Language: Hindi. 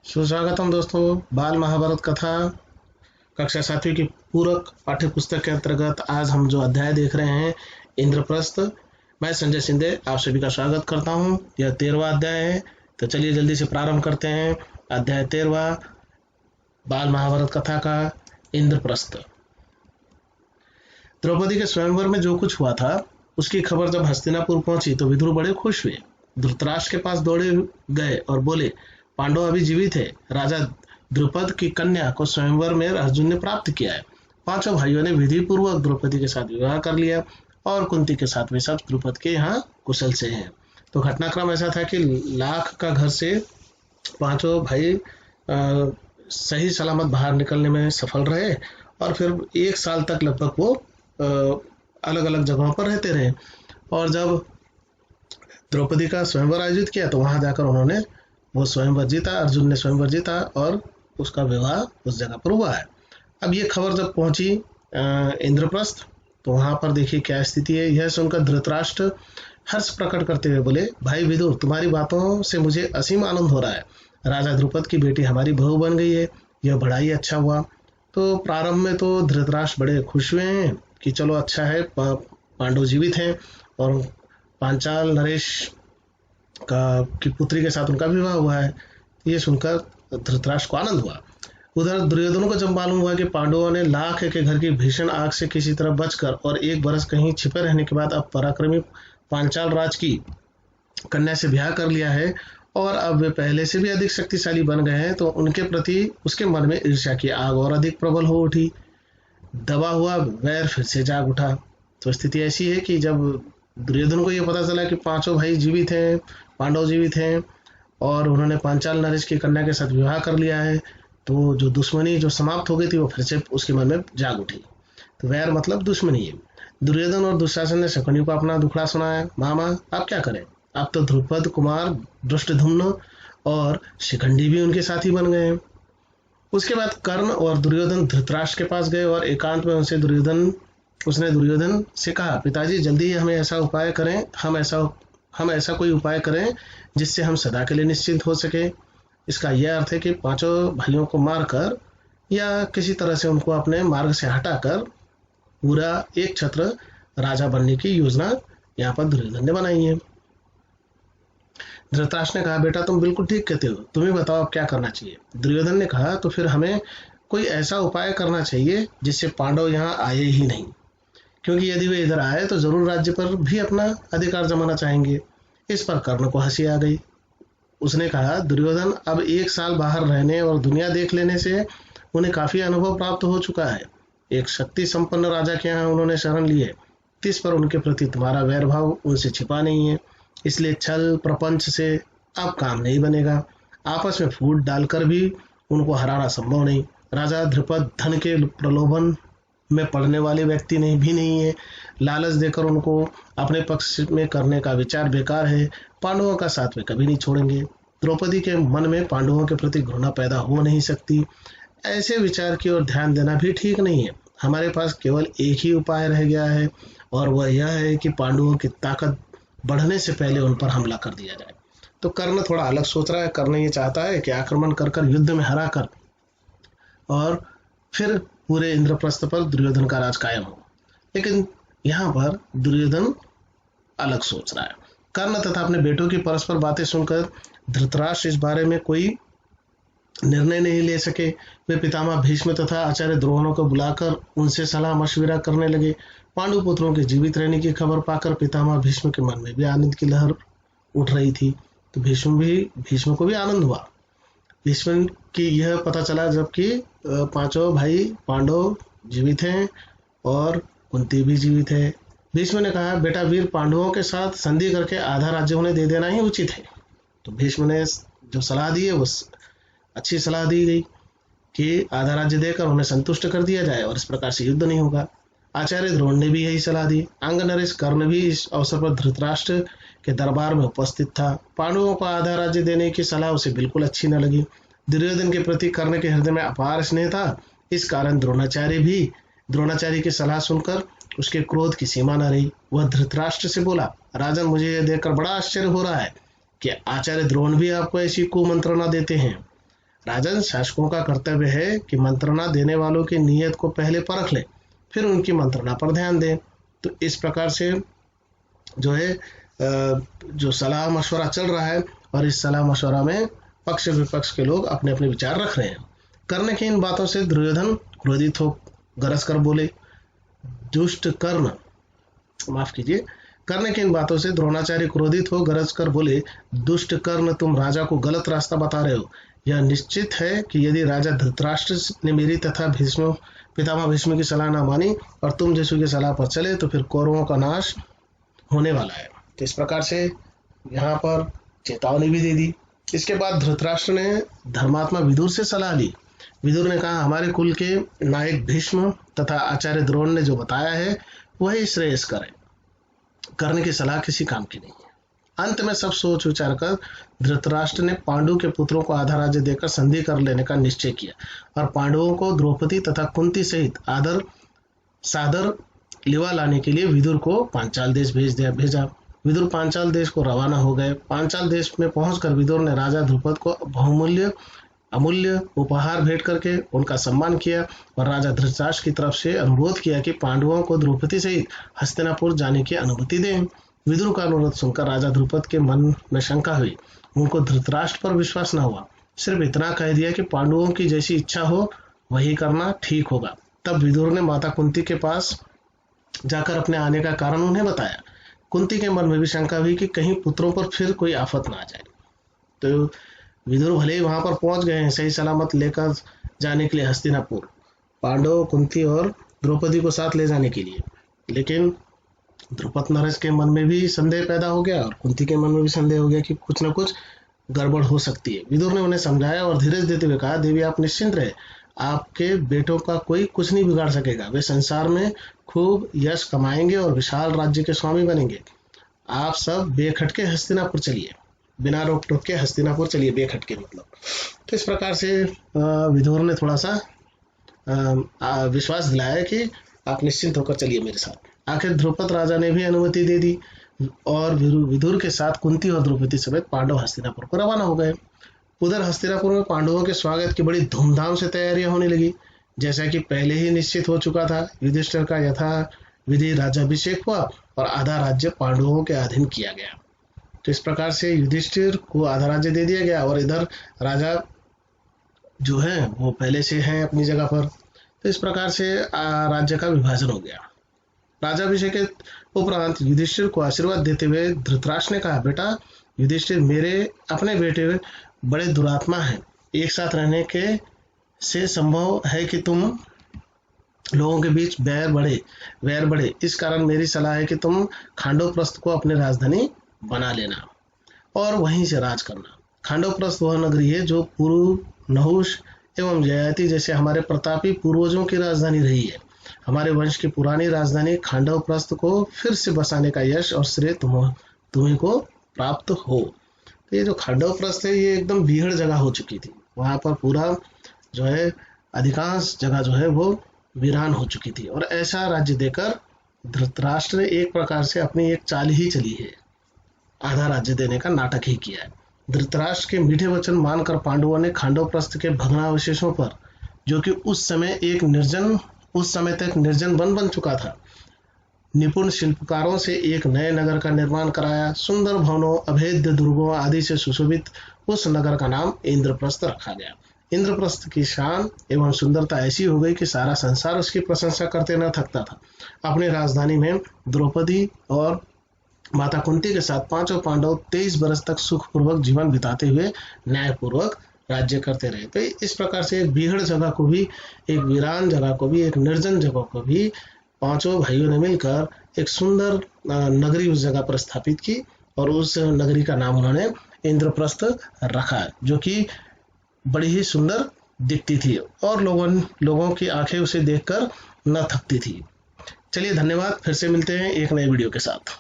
सुस्वागतम दोस्तों। बाल महाभारत कथा कक्षा 7वीं की पूरक पाठ्य पुस्तक के अंतर्गत आज हम जो अध्याय देख रहे हैं, इंद्रप्रस्थ। मैं संजय सिंधे आप सभी का स्वागत करता हूं। यह 13वां अध्याय है, तो चलिए जल्दी से प्रारंभ करते हैं। अध्याय 13वां, बाल महाभारत कथा का इंद्रप्रस्थ। द्रौपदी के स्वयंवर में जो कुछ हुआ था उसकी खबर जब हस्तिनापुर पहुंची तो विदुर बड़े खुश हुए। धृतराष्ट्र के पास दौड़े गए और बोले, पांडव अभी जीवित है। राजा द्रुपद की कन्या को स्वयंवर में अर्जुन ने प्राप्त किया है। पांचों भाइयों ने विधि पूर्वक द्रौपदी के साथ विवाह कर लिया और कुंती के साथ वे सब द्रुपद के यहाँ कुशल से हैं। तो घटनाक्रम ऐसा था कि लाख का घर से पांचों भाई सही सलामत बाहर निकलने में सफल रहे और फिर 1 साल तक लगभग वो अलग अलग जगहों पर रहते रहे। और जब द्रौपदी का स्वयंवर आयोजित किया तो वहां जाकर उन्होंने वो स्वयंवर जीता, अर्जुन ने स्वयंवर जीता और उसका विवाह उस जगह पर हुआ है। अब ये खबर जब पहुंची इंद्रप्रस्थ, तो वहां पर देखिए क्या स्थिति है। यह सुनकर धृतराष्ट्र हर्ष प्रकट करते हुए बोले, भाई विदुर, तुम्हारी बातों से मुझे असीम आनंद हो रहा है। राजा द्रुपद की बेटी हमारी बहू बन गई है, यह बड़ा ही अच्छा हुआ। तो प्रारंभ में तो धृतराष्ट्र बड़े खुश हुए हैं कि चलो अच्छा है, पांडव जीवित हैं और पांचाल नरेश की पुत्री के साथ उनका विवाह हुआ है। ये सुनकर धृतराष्ट्र को आनंद हुआ। उधर दुर्योधन को जब मालूम हुआ कि पांडवों ने लाख के घर की भीषण आग से किसी तरह बचकर और 1 बरस कहीं छिपे रहने के बाद अब पराक्रमी पांचाल राज की कन्या से ब्याह कर लिया है और अब वे पहले से भी अधिक शक्तिशाली बन गए हैं, तो उनके प्रति उसके मन में ईर्ष्या की आग और अधिक प्रबल हो उठी। दबा हुआ वैर फिर से जाग उठा। तो स्थिति ऐसी है कि जब दुर्योधन को यह पता चला कि पांचों भाई जीवित हैं, पांडव जीवित हैं और उन्होंने पांचाल नरेश की कन्या के साथ विवाह कर लिया है, तो जो दुश्मनी जो समाप्त हो गई थी वो फिर से उसके मन में जाग उठी। तो वैर मतलब दुश्मनी है। दुर्योधन और दुशासन ने शकुनी को अपना दुखड़ा सुनाया, मामा आप क्या करें, अब तो द्रुपद कुमार धृष्टद्युम्न और शिखंडी भी उनके साथी बन गए हैं। उसके बाद कर्ण और दुर्योधन धृतराष्ट्र के पास गए और एकांत में उसने दुर्योधन से कहा, पिताजी जल्दी ही हमें ऐसा उपाय करें, हम ऐसा कोई उपाय करें जिससे हम सदा के लिए निश्चिंत हो सके। इसका यह अर्थ है कि पांचों भाइयों को मारकर या किसी तरह से उनको अपने मार्ग से हटाकर पूरा एक छत्र राजा बनने की योजना यहाँ पर दुर्योधन ने बनाई है। धृतराष्ट्र ने कहा, बेटा तुम बिल्कुल ठीक कहते हो, तुम्हें बताओ अब क्या करना चाहिए। दुर्योधन ने कहा, तो फिर हमें कोई ऐसा उपाय करना चाहिए जिससे पांडव यहाँ आए ही नहीं, क्योंकि यदि वे इधर आए तो जरूर राज्य पर भी अपना अधिकार जमाना चाहेंगे। इस पर कर्ण को हंसी आ गई। उसने कहा, दुर्योधन अब 1 साल बाहर रहने और दुनिया देख लेने से उन्हें काफी अनुभव प्राप्त हो चुका है। एक शक्ति संपन्न राजा के यहाँ उन्होंने शरण ली है, इस पर उनके प्रति तुम्हारा वैरभाव उनसे छिपा नहीं है, इसलिए छल प्रपंच से अब काम नहीं बनेगा। आपस में फूट डालकर भी उनको हराना संभव नहीं। राजा द्रुपद धन के प्रलोभन में पड़ने वाले व्यक्ति नहीं है। लालच देकर उनको अपने पक्ष में करने का विचार बेकार है। पांडवों का साथ में कभी नहीं छोड़ेंगे। द्रौपदी के मन में पांडवों के प्रति घृणा पैदा हो नहीं सकती। ऐसे विचार की ओर ध्यान देना भी ठीक नहीं है। हमारे पास केवल एक ही उपाय रह गया है और वह यह है कि पांडवों की ताकत बढ़ने से पहले उन पर हमला कर दिया जाए। तो कर्ण थोड़ा अलग सोच रहा है। कर्ण ये चाहता है कि आक्रमण कर युद्ध में हरा कर और फिर पूरे इंद्रप्रस्थ पर दुर्योधन का राज कायम हो, लेकिन यहाँ पर दुर्योधन अलग सोच रहा है। कर्ण तथा अपने बेटों की परस्पर बातें सुनकर धृतराष्ट्र इस बारे में कोई निर्णय नहीं ले सके। वे पितामह भीष्म तथा आचार्य द्रोणों को बुलाकर उनसे सलाह मशविरा करने लगे। पांडु पुत्रों के जीवित रहने की खबर पाकर पितामह भीष्म के मन में भी आनंद की लहर उठ रही थी, तो भीष्म को भी आनंद हुआ। भीष्म की यह पता चला जबकि पांचों भाई पांडव जीवित हैं और कुंती भी जीवित है। भीष्म ने कहा, बेटा वीर, पांडवों के साथ संधि करके आधा राज्य उन्हें दे देना ही उचित है। तो भीष्म ने जो सलाह दी है वो अच्छी सलाह दी गई कि आधा राज्य देकर उन्हें संतुष्ट कर दिया जाए और इस प्रकार से युद्ध नहीं होगा। आचार्य द्रोण ने भी यही सलाह दी। अंग नरेश कर्ण भी इस अवसर पर धृतराष्ट्र के दरबार में उपस्थित था। पांडवों को आधा राज्य देने की सलाह उसे बिल्कुल अच्छी न लगी। दुर्योधन के प्रति कर्ण के हृदय में अपार स्नेह था, इस कारण द्रोणाचार्य की सलाह सुनकर उसके क्रोध की सीमा न रही। वह धृतराष्ट्र से बोला, राजन, मुझे यह देखकर बड़ा आश्चर्य हो रहा है कि आचार्य द्रोण भी आपको ऐसी कुमंत्रणा देते हैं। राजन, शासकों का कर्तव्य है कि मंत्रणा देने वालों की नीयत को पहले परख ले, फिर उनकी मंत्रणा पर ध्यान दें। तो इस प्रकार से जो है जो सलाह मशवरा चल रहा है, और इस सलाह मशवरा में पक्ष विपक्ष के लोग अपने अपने विचार रख रहे हैं। कर्ण की इन बातों से दुर्योधन क्रोधित हो गरज कर बोले, दुष्ट कर्ण, माफ कीजिए, कर्ण की इन बातों से द्रोणाचार्य क्रोधित हो गरज कर बोले, दुष्ट कर्ण, तुम राजा को गलत रास्ता बता रहे हो। यह निश्चित है कि यदि राजा धृतराष्ट्र ने मेरी तथा भीष्म पितामह भीष्म की सलाह न मानी और तुम जैसों की सलाह पर चले तो फिर कौरवों का नाश होने वाला है। तो इस प्रकार से यहाँ पर चेतावनी भी दे दी। इसके बाद धृतराष्ट्र ने धर्मात्मा विदुर से सलाह ली। विदुर ने कहा, हमारे कुल के नायक भीष्म तथा आचार्य द्रोण ने जो बताया है वही श्रेयस्कर है। कर्ण की सलाह किसी काम की नहीं है। अंत में सब सोच विचार कर धृतराष्ट्र ने पांडु के पुत्रों को आधा राज्य देकर संधि कर लेने का निश्चय किया और पांडवों को द्रौपदी तथा कुंती सहित आदर सादर लिवा लाने के लिए विदुर को पांचाल देश भेजा। विदुर पांचाल देश को रवाना हो गए। पांचाल देश में पहुंचकर विदुर ने राजा द्रुपद को बहुमूल्य अमूल्य उपहार भेंट करके उनका सम्मान किया और राजा धृतराष्ट्र की तरफ से अनुरोध किया कि पांडवों को द्रौपदी सहित हस्तिनापुर जाने की अनुमति दें। विदुर का अनुरोध सुनकर राजा द्रुपद के मन में शंका हुई। उनको धृतराष्ट्र पर विश्वास न हुआ। सिर्फ इतना कह दिया कि पांडवों की जैसी इच्छा हो वही करना ठीक होगा। तब विदुर ने माता कुंती के पास जाकर अपने आने का कारण उन्हें बताया। कुंती के मन में भी शंका हुई कि कहीं पुत्रों पर फिर कोई आफत ना आ जाए। तो विदुर भले ही वहां पर पहुंच गए हैं सही सलामत लेकर जाने के लिए हस्तिनापुर, पांडव, कुंती और द्रौपदी को साथ ले जाने के लिए, लेकिन द्रुपद नरेश के मन में भी संदेह पैदा हो गया और कुंती के मन में भी संदेह हो गया कि कुछ न कुछ गड़बड़ हो सकती है। विदुर ने उन्हें समझाया और धीरज देते हुए कहा, देवी आप निश्चिंत रहे, आपके बेटों का कोई कुछ नहीं बिगाड़ सकेगा। वे संसार में खूब यश कमाएंगे और विशाल राज्य के स्वामी बनेंगे। आप सब बेखटके हस्तिनापुर चलिए, बिना रोक टोक के हस्तिनापुर चलिए, बेखटके मतलब। तो इस प्रकार से विदुर ने थोड़ा सा विश्वास दिलाया कि आप निश्चिंत होकर चलिए मेरे साथ। आखिर द्रुपद राजा ने भी अनुमति दे दी और विदुर के साथ कुंती और द्रौपदी समेत पांडव हस्तिनापुर को रवाना हो गए। उधर हस्तिनापुर में पांडवों के स्वागत की बड़ी धूमधाम से तैयारियां होने लगी। जैसा कि पहले ही निश्चित हो चुका था, युधिष्ठिर का यथा विधि राज्याभिषेक हुआ और आधा राज्य पांडवों के अधीन किया गया। तो इस प्रकार से युधिष्ठिर को आधा राज्य दे दिया गया और इधर राजा जो है वो पहले से हैं अपनी जगह पर। तो इस प्रकार से राज्य का विभाजन हो गया। राज्याभिषेक के उपरांत युधिष्ठिर को आशीर्वाद देते हुए धृतराष्ट्र ने कहा, बेटा युधिष्ठिर, मेरे अपने बेटे बड़े दुरात्मा हैं। एक साथ रहने के से संभव है कि तुम लोगों के बीच वैर बढ़े। इस कारण मेरी सलाह है कि तुम खांडवप्रस्थ को अपनी राजधानी बना लेना और वहीं से राज करना। खांडवप्रस्थ वह नगरी है जो पुरु, नहुष एवं जयति जैसे हमारे प्रतापी पूर्वजों की राजधानी रही है। हमारे वंश की पुरानी राजधानी खांडवप्रस्थ को फिर से बसाने का यश और श्रेय तुम्हें को प्राप्त हो। तो ये जो खांडवप्रस्थ है ये एकदम बीहड़ जगह हो चुकी थी। वहां पर पूरा जो है अधिकांश जगह जो है वो वीरान हो चुकी थी और ऐसा राज्य देकर धृतराष्ट्र ने एक प्रकार से अपनी एक चाल ही चली है, आधा राज्य देने का नाटक ही किया है। धृतराष्ट्र के मीठे वचन मानकर पांडवों ने खांडवप्रस्थ के भग्नावशेषों पर, जो कि उस समय तक निर्जन बन चुका था, निपुण शिल्पकारों से एक नए नगर का निर्माण कराया। सुंदर भवनों, अभेद्य दुर्गों आदि से सुशोभित उस नगर का नाम इंद्रप्रस्थ रखा गया। इंद्रप्रस्थ की शान एवं सुंदरता ऐसी हो गई कि सारा संसार उसकी प्रशंसा करते न थकता था। अपनी राजधानी में द्रौपदी और माता कुंती के साथ पांचों पांडव 23 बरस तक सुखपूर्वक जीवन बिताते हुए न्यायपूर्वक राज्य करते रहे। तो इस प्रकार से एक बीहड़ जगह को भी, एक वीरान जगह को भी, एक निर्जन जगह को भी पांचों भाइयों ने मिलकर एक सुंदर नगरी उस जगह पर स्थापित की और उस नगरी का नाम उन्होंने इंद्रप्रस्थ रखा, जो कि बड़ी ही सुंदर दिखती थी और लोगों की आंखें उसे देखकर न थकती थी। चलिए धन्यवाद, फिर से मिलते हैं एक नए वीडियो के साथ।